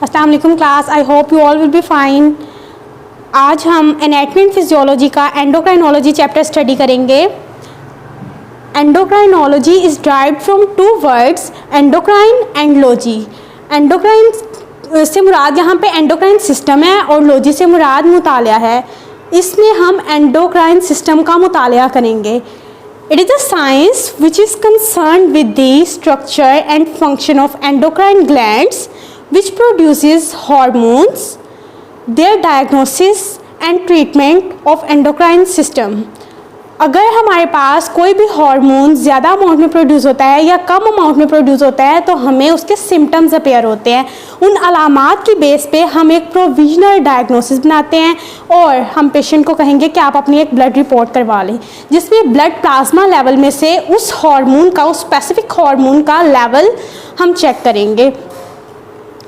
अस्सलाम वालेकुम class, I hope you all will be fine. आज हम एनाटॉमी एंड फिजियोलॉजी का एंडोक्राइनोलॉजी चैप्टर स्टडी करेंगे। Endocrinology is derived from two words endocrine and logy. Endocrine से मुराद यहाँ पे एंडोक्राइन सिस्टम है और लॉजी से मुराद मुतालिया है। इसमें हम एंडोक्राइन सिस्टम का मुतालिया करेंगे। It is a science which is concerned with the structure and function of endocrine glands which produces hormones, their diagnosis and treatment of endocrine system। अगर हमारे पास कोई भी हार्मोन ज़्यादा अमाउंट में प्रोड्यूस होता है या कम अमाउंट में प्रोड्यूस होता है तो हमें उसके सिम्टम्स अपेयर होते हैं। उन अलामात की बेस पे हम एक प्रोविजनल डायग्नोसिस बनाते हैं और हम पेशेंट को कहेंगे कि आप अपनी एक ब्लड रिपोर्ट करवा लें, जिसमें ब्लड प्लाज्मा लेवल में से उस हार्मोन का, उस स्पेसिफिक हार्मोन का लेवल हम चेक करेंगे।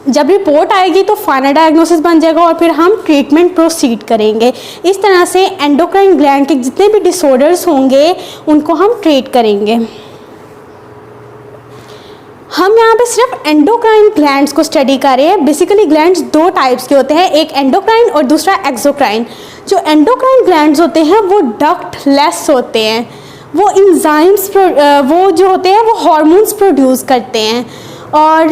जब रिपोर्ट आएगी तो फाइनल डायग्नोसिस बन जाएगा और फिर हम ट्रीटमेंट प्रोसीड करेंगे। इस तरह से एंडोक्राइन ग्लैंड के जितने भी डिसऑर्डर्स होंगे उनको हम ट्रीट करेंगे। हम यहाँ पे सिर्फ एंडोक्राइन ग्लैंड्स को स्टडी कर रहे हैं। बेसिकली ग्लैंड्स दो टाइप्स के होते हैं, एक एंडोक्राइन और दूसरा एक्सोक्राइन। जो एंडोक्राइन ग्लैंड्स होते हैं वो डक्ट लेस होते हैं, वो इंजाइम्स वो जो होते हैं वो हार्मोन्स प्रोड्यूस करते हैं। और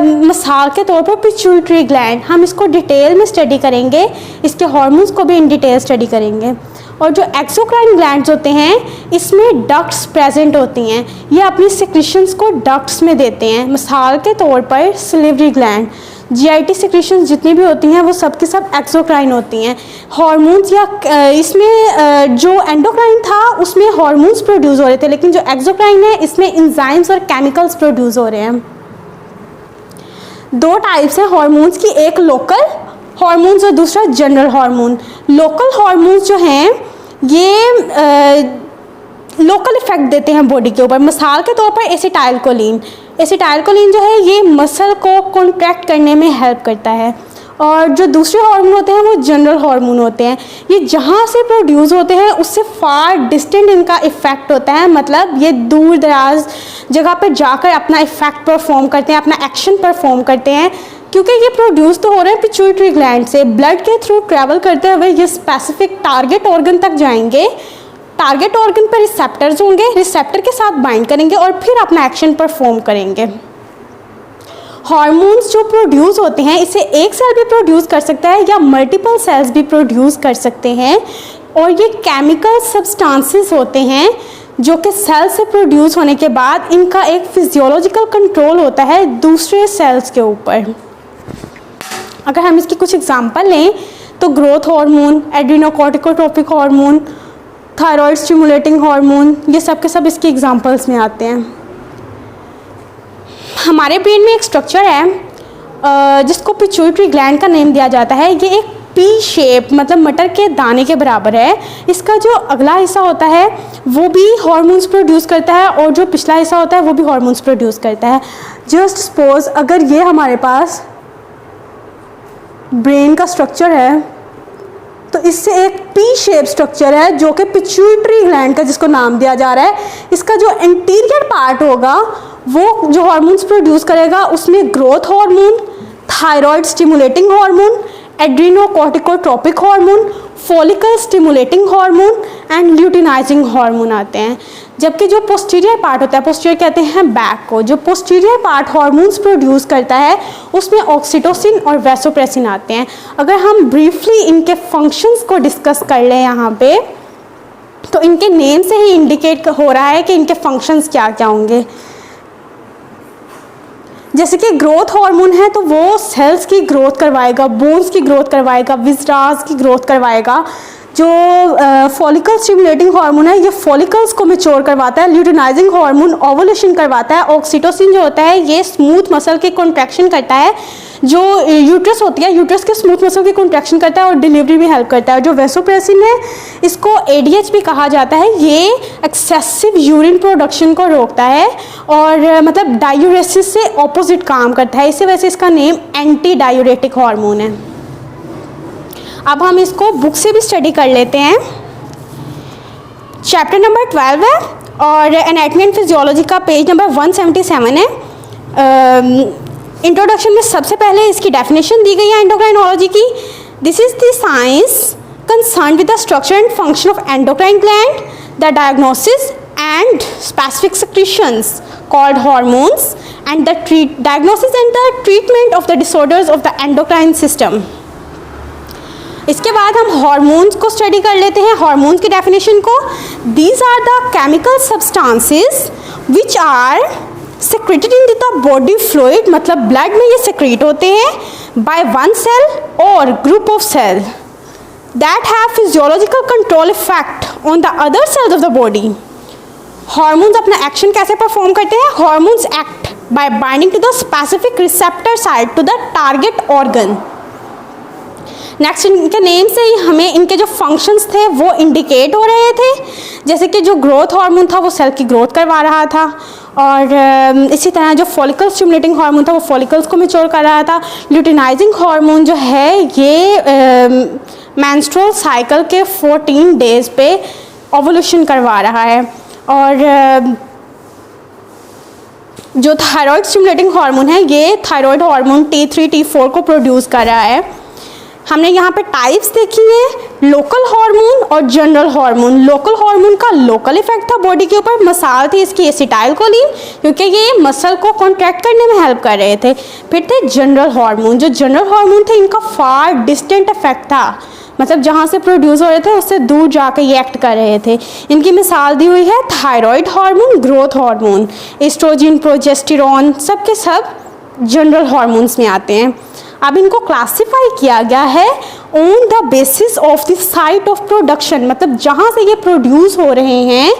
मिसाल के तौर पर पिट्यूटरी ग्लैंड, हम इसको डिटेल में स्टडी करेंगे, इसके हार्मोन्स को भी इन डिटेल स्टडी करेंगे। और जो एक्सोक्राइन ग्लैंड्स होते हैं इसमें डक्ट्स प्रेजेंट होती हैं, ये अपनी सिक्रीशंस को डक्ट्स में देते हैं। मिसाल के तौर पर सिलिवरी ग्लैंड, जीआईटी सिक्रीशंस जितनी भी होती हैं वो सब की सब एक्सोक्राइन होती हैं। हार्मोन्स या इसमें जो एंडोक्राइन था उसमें हार्मोन्स प्रोड्यूस हो रहे थे, लेकिन जो एक्सोक्राइन है इसमें इंजाइम्स और केमिकल्स प्रोड्यूस हो रहे हैं। दो टाइप्स हैं हार्मोन्स की, एक लोकल हार्मोन्स और दूसरा जनरल हार्मोन। लोकल हार्मोन्स जो हैं ये लोकल इफेक्ट देते हैं बॉडी के ऊपर। मिसाल के तौर पर एसिटाइलकोलिन जो है ये मसल को कॉन्ट्रैक्ट करने में हेल्प करता है। और जो दूसरे हार्मोन होते हैं वो जनरल हार्मोन होते हैं, ये जहाँ से प्रोड्यूस होते हैं उससे फार डिस्टेंट इनका इफ़ेक्ट होता है। मतलब ये दूर दराज जगह पर जाकर अपना इफ़ेक्ट परफॉर्म करते हैं, अपना एक्शन परफॉर्म करते हैं, क्योंकि ये प्रोड्यूस तो हो रहे हैं पिट्यूटरी ग्लैंड से। ब्लड के थ्रू ट्रैवल करते हुए ये स्पेसिफिक टारगेट ऑर्गन तक जाएंगे, टारगेट ऑर्गन पर रिसेप्टर्स होंगे, रिसेप्टर के साथ बाइंड करेंगे और फिर अपना एक्शन परफॉर्म करेंगे। हार्मोन्स जो प्रोड्यूस होते हैं इसे एक सेल भी प्रोड्यूस कर सकता है या मल्टीपल सेल्स भी प्रोड्यूस कर सकते हैं। और ये केमिकल सब्सटेंसेस होते हैं जो कि सेल से प्रोड्यूस होने के बाद इनका एक फिजियोलॉजिकल कंट्रोल होता है दूसरे सेल्स के ऊपर। अगर हम इसकी कुछ एग्जांपल लें तो growth hormone, adrenocorticotropic hormone, thyroid stimulating hormone, ये सब के सब इसकी एग्जांपल्स में आते हैं। हमारे ब्रेन में एक स्ट्रक्चर है जिसको पिट्यूटरी ग्लैंड का नेम दिया जाता है। ये एक पी शेप, मतलब मटर के दाने के बराबर है। इसका जो अगला हिस्सा होता है वो भी हार्मोन्स प्रोड्यूस करता है और जो पिछला हिस्सा होता है वो भी हार्मोन्स प्रोड्यूस करता है। जस्ट सपोज अगर ये हमारे पास ब्रेन का स्ट्रक्चर है तो इससे एक पी शेप स्ट्रक्चर है जो कि पिट्यूटरी ग्लैंड का जिसको नाम दिया जा रहा है। इसका जो एंटीरियर पार्ट होगा वो जो हार्मोन्स प्रोड्यूस करेगा उसमें growth hormone, thyroid stimulating hormone, adrenocorticotropic hormone, follicle stimulating hormone and luteinising hormone आते हैं। जबकि जो पोस्टीरियर पार्ट होता है, पोस्टीरियर कहते हैं बैक को, जो पोस्टीरियर पार्ट हार्मोन्स प्रोड्यूस करता है उसमें ऑक्सीटोसिन और वैसोप्रेसिन आते हैं। अगर हम ब्रीफली इनके फंक्शंस को डिस्कस कर लें यहाँ पे तो इनके नेम से ही इंडिकेट हो रहा है कि इनके फंक्शंस क्या क्या होंगे। जैसे कि ग्रोथ हार्मोन है तो वो सेल्स की ग्रोथ करवाएगा, बोन्स की ग्रोथ करवाएगा, विजरास की ग्रोथ करवाएगा। जो फॉलिकल स्टिमुलेटिंग हार्मोन है ये फॉलिकल्स को मैच्योर करवाता है। ल्यूटिनाइजिंग हार्मोन ओवुलेशन करवाता है। ऑक्सीटोसिन जो होता है ये स्मूथ मसल की कॉन्ट्रैक्शन करता है। जो यूट्रस होती है, यूट्रस के स्मूथ मसल की कॉन्ट्रैक्शन करता है और डिलीवरी में हेल्प करता है। जो वैसोप्रेसिन है इसको एडीएच भी कहा जाता है, ये एक्सेसिव यूरिन प्रोडक्शन को रोकता है और मतलब डायूरेसिस से ऑपोजिट काम करता है। इसी वजह से इसका नेम एंटी डायूरेटिक हार्मोन है। अब हम इसको बुक से भी स्टडी कर लेते हैं। चैप्टर नंबर 12 है और एनाटॉमी एंड फिजियोलॉजी का पेज नंबर 177 है। इंट्रोडक्शन में सबसे पहले इसकी डेफिनेशन दी गई है एंडोक्राइनोलॉजी की। This is the science concern with the structure and function of endocrine gland, the diagnosis and specific secretions called hormones and the diagnosis and the treatment of the disorders of the endocrine system. इसके बाद हम hormones को study कर लेते हैं, hormones की definition को। These are the chemical substances which are secreted in the body fluid, मतलब ब्लड में ये सेक्रेट होते हैं बाय वन सेल और group of cell that have physiological control effect on the other cells of the body. Hormones अपना action कैसे perform करते हैं? Hormones act by binding to the specific receptor site to the target organ. Next, इनके name से ही हमें इनके जो फंक्शंस थे वो इंडिकेट हो रहे थे, जैसे कि जो ग्रोथ हार्मोन था वो सेल की ग्रोथ करवा रहा था, और इसी तरह जो फॉलिकल स्टिमुलेटिंग हार्मोन था वो फॉलिकल्स को मैच्योर कर रहा था। ल्यूटिनाइजिंग हार्मोन जो है ये मेंस्ट्रुअल साइकिल के 14 डेज पे ओवुलेशन करवा रहा है, और जो थायराइड स्टिमुलेटिंग हार्मोन है ये थायराइड हार्मोन T3 T4 को प्रोड्यूस कर रहा है। हमने यहाँ पे टाइप्स देखी हैं, लोकल हार्मोन और जनरल हार्मोन। लोकल हार्मोन का लोकल इफेक्ट था बॉडी के ऊपर, मिसाल थी इसकी एसिटाइलकोलिन, क्योंकि ये मसल को कॉन्ट्रैक्ट करने में हेल्प कर रहे थे। फिर थे जनरल हार्मोन, जो जनरल हार्मोन थे इनका फार डिस्टेंट इफेक्ट था, मतलब जहाँ से प्रोड्यूस हो रहे थे उससे दूर जाकर ये एक्ट कर रहे थे। इनकी मिसाल दी हुई है thyroid hormone, growth hormone, estrogen, progesterone, सब के सब जनरल हार्मोन्स में आते हैं। अब इनको क्लासिफाई किया गया है on the basis of the site of production, मतलब जहाँ से ये प्रोड्यूस हो रहे हैं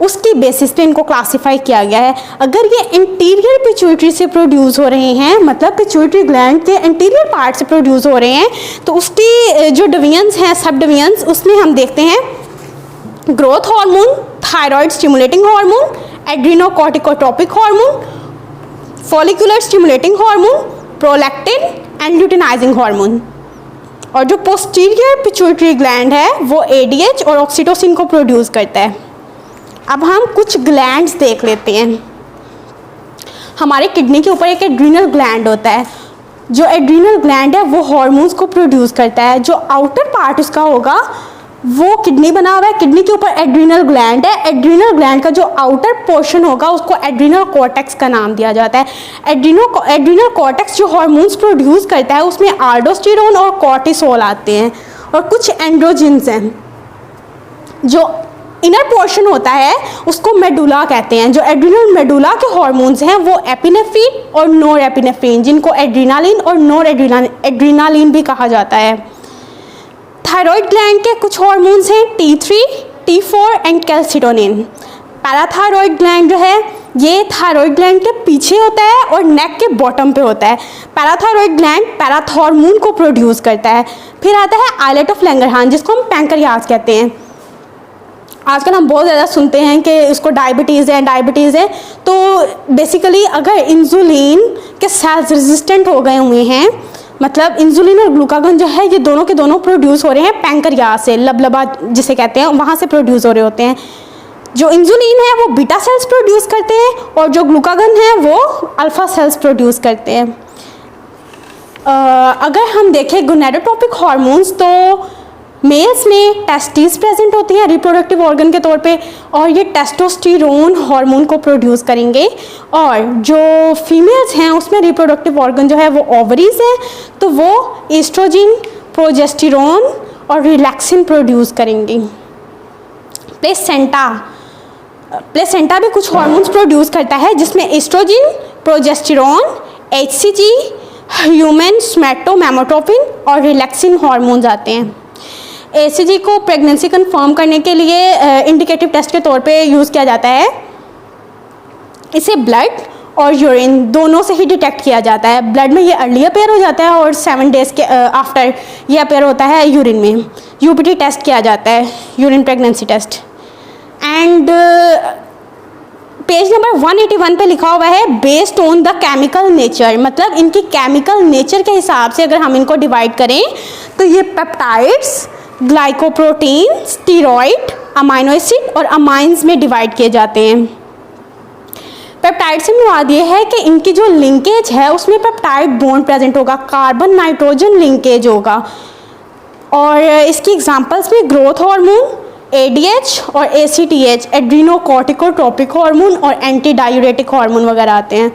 उसकी बेसिस पे इनको क्लासिफाई किया गया है। अगर ये इंटीरियर पिट्यूटरी से प्रोड्यूस हो रहे हैं, मतलब पिट्यूटरी ग्लैंड के इंटीरियर पार्ट से प्रोड्यूस हो रहे हैं, तो उसकी जो डिवीजन्स हैं, सब डिवीजन्स, उसमें हम देखते हैं growth hormone, thyroid stimulating hormone, adrenocorticotropic hormone, follicular stimulating hormone, prolactin and luteinising hormone. और जो पोस्टीरियर पिट्यूटरी ग्लैंड है वो ADH और ऑक्सीटोसिन को प्रोड्यूस करता है। अब हम कुछ ग्लैंड्स देख लेते हैं। हमारे किडनी के ऊपर एक एड्रीनल ग्लैंड होता है, जो एड्रीनल ग्लैंड है वो हार्मोन्स को प्रोड्यूस करता है। जो आउटर पार्ट उसका होगा वो किडनी बना हुआ है, किडनी के ऊपर एड्रीनल ग्लैंड है। एड्रीनल ग्लैंड का जो आउटर पोर्शन होगा उसको एड्रीनल कॉर्टेक्स का नाम दिया जाता है। एड्रीनल कॉर्टेक्स जो हार्मोन्स प्रोड्यूस करता है उसमें आल्डोस्टेरोन और कॉर्टिसोल आते हैं, और कुछ एंड्रोजिन्स हैं। जो इनर पोर्शन होता है उसको मेडुला कहते हैं। जो एड्रीनल मेडुला के हार्मोन्स हैं वो एपिनेफ्रीन और नोर एपिनेफ्रीन, जिनको एड्रीनालिन और नोर एड्रीनालिन भी कहा जाता है। थायराइड ग्लैंड के कुछ हार्मोन्स हैं T3, T4 and calcitonin. Parathyroid gland जो है ये थायराइड ग्लैंड के पीछे होता है और नेक के बॉटम पे होता है। पैराथायरॉयड ग्लैंड पैराथॉर्मोन को प्रोड्यूस करता है। फिर आता है आइलेट ऑफ लैंगरहांस, जिसको हम पैंक्रियाज कहते हैं। आजकल हम बहुत ज़्यादा सुनते हैं कि उसको डायबिटीज़ है, तो बेसिकली अगर इंसुलिन के सेल्स रेजिस्टेंट हो गए हुए हैं, मतलब इंसुलिन और ग्लूकागन जो है ये दोनों के दोनों प्रोड्यूस हो रहे हैं पैंक्रियाज से, लबलबा जिसे कहते हैं, वहाँ से प्रोड्यूस हो रहे होते हैं। जो इंसुलिन है वो बीटा सेल्स प्रोड्यूस करते हैं और जो ग्लूकागन है वो अल्फा सेल्स प्रोड्यूस करते हैं। अगर हम देखें गोनेडोट्रोपिक हार्मोन्स, तो मेल्स में टेस्टिस प्रेजेंट होती हैं रिप्रोडक्टिव ऑर्गन के तौर पे, और ये टेस्टोस्टेरोन हार्मोन को प्रोड्यूस करेंगे। और जो फीमेल्स हैं उसमें रिप्रोडक्टिव ऑर्गन जो है वो ओवरीज हैं, तो वो एस्ट्रोजन, प्रोजेस्टेरोन और रिलैक्सिन प्रोड्यूस करेंगी। प्लेसेंटा भी कुछ हार्मोन्स प्रोड्यूस करता है, जिसमें एस्ट्रोजन, प्रोजेस्टेरोन, HCG, ह्यूमन स्मेटोमेमोट्रोपिन और रिलैक्सिन हार्मोन्स आते हैं। HCG को प्रेगनेंसी कंफर्म करने के लिए इंडिकेटिव टेस्ट के तौर पे यूज़ किया जाता है। इसे ब्लड और यूरिन दोनों से ही डिटेक्ट किया जाता है। ब्लड में ये अर्ली अपेयर हो जाता है और 7 डेज़ के आफ्टर ये अपेयर होता है यूरिन में। UPT टेस्ट किया जाता है, urine pregnancy test. And page number 181 पे लिखा हुआ है based on the chemical nature, मतलब इनकी केमिकल नेचर के हिसाब से अगर हम इनको डिवाइड करें तो ये peptides, glycoprotein, steroid, amino acid और अमाइंस में डिवाइड किए जाते हैं। पेप्टाइड से मुराद ये है कि इनकी जो लिंकेज है उसमें पेप्टाइड बॉन्ड प्रेजेंट होगा, कार्बन नाइट्रोजन लिंकेज होगा। और इसकी एग्जांपल्स में ग्रोथ हार्मोन, ADH और ACTH एड्रीनोकॉर्टिकोट्रोपिक हार्मोन और एंटी डायूरेटिक हार्मोन वगैरह आते हैं।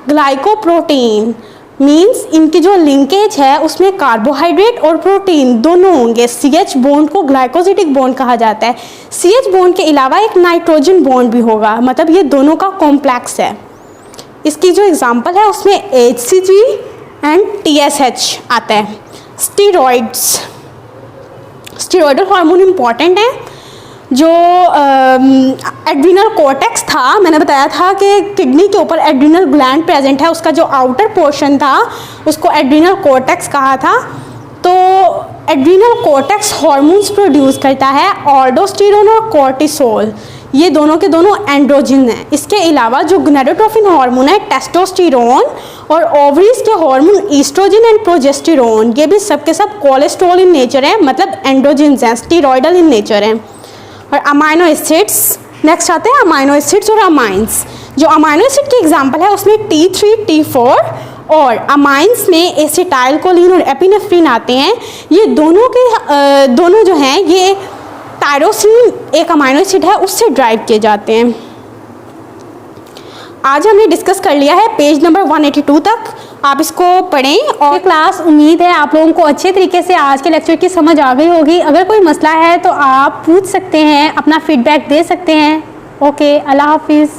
ग्लाइकोप्रोटीन मींस इनकी जो लिंकेज है उसमें कार्बोहाइड्रेट और प्रोटीन दोनों होंगे। CH बॉन्ड को ग्लाइकोसिटिक बॉन्ड कहा जाता है। CH बॉन्ड के अलावा एक नाइट्रोजन बॉन्ड भी होगा, मतलब ये दोनों का कॉम्प्लेक्स है। इसकी जो एग्जांपल है उसमें HCG एंड TSH आता है। स्टीरॉइड्स, स्टीरॉयडल हार्मोन इम्पॉर्टेंट है। जो एड्रीनल कॉर्टेक्स था, मैंने बताया था कि किडनी के ऊपर एड्रीनल ग्लैंड प्रेजेंट है, उसका जो आउटर पोर्शन था उसको एड्रीनल कॉर्टेक्स कहा था। तो एड्रीनल कॉर्टेक्स हार्मोन्स प्रोड्यूस करता है, ऑल्डोस्टेरोन और कॉर्टिसोल, ये दोनों के दोनों एंड्रोजिन हैं। इसके अलावा जो गोनाडोट्रोपिन हार्मोन है, टेस्टोस्टेरोन, और ओवरीज के हार्मोन ईस्ट्रोजन एंड प्रोजेस्टेरोन, ये भी सब के सब कोलेस्ट्रॉल इन नेचर है, मतलब एंड्रोजिन्स हैं, स्टीरॉयडल इन नेचर हैं। और अमाइनो एसिड्स, नेक्स्ट आते हैं अमाइनो एसिड्स और अमाइंस। जो अमाइनो एसिड की एग्जांपल है उसमें T3, T4 और अमाइंस में एसिटाइल कोलिन और एपिनेफ्रिन आते हैं। ये दोनों जो हैं ये टायरोसिन एक अमाइनो एसिड है उससे ड्राइव किए जाते हैं। आज हमने डिस्कस कर लिया है पेज नंबर 182 तक, आप इसको पढ़ें। और क्लास उम्मीद है आप लोगों को अच्छे तरीके से आज के लेक्चर की समझ आ गई होगी। अगर कोई मसला है तो आप पूछ सकते हैं, अपना फीडबैक दे सकते हैं। ओके, अल्लाह हाफिज़।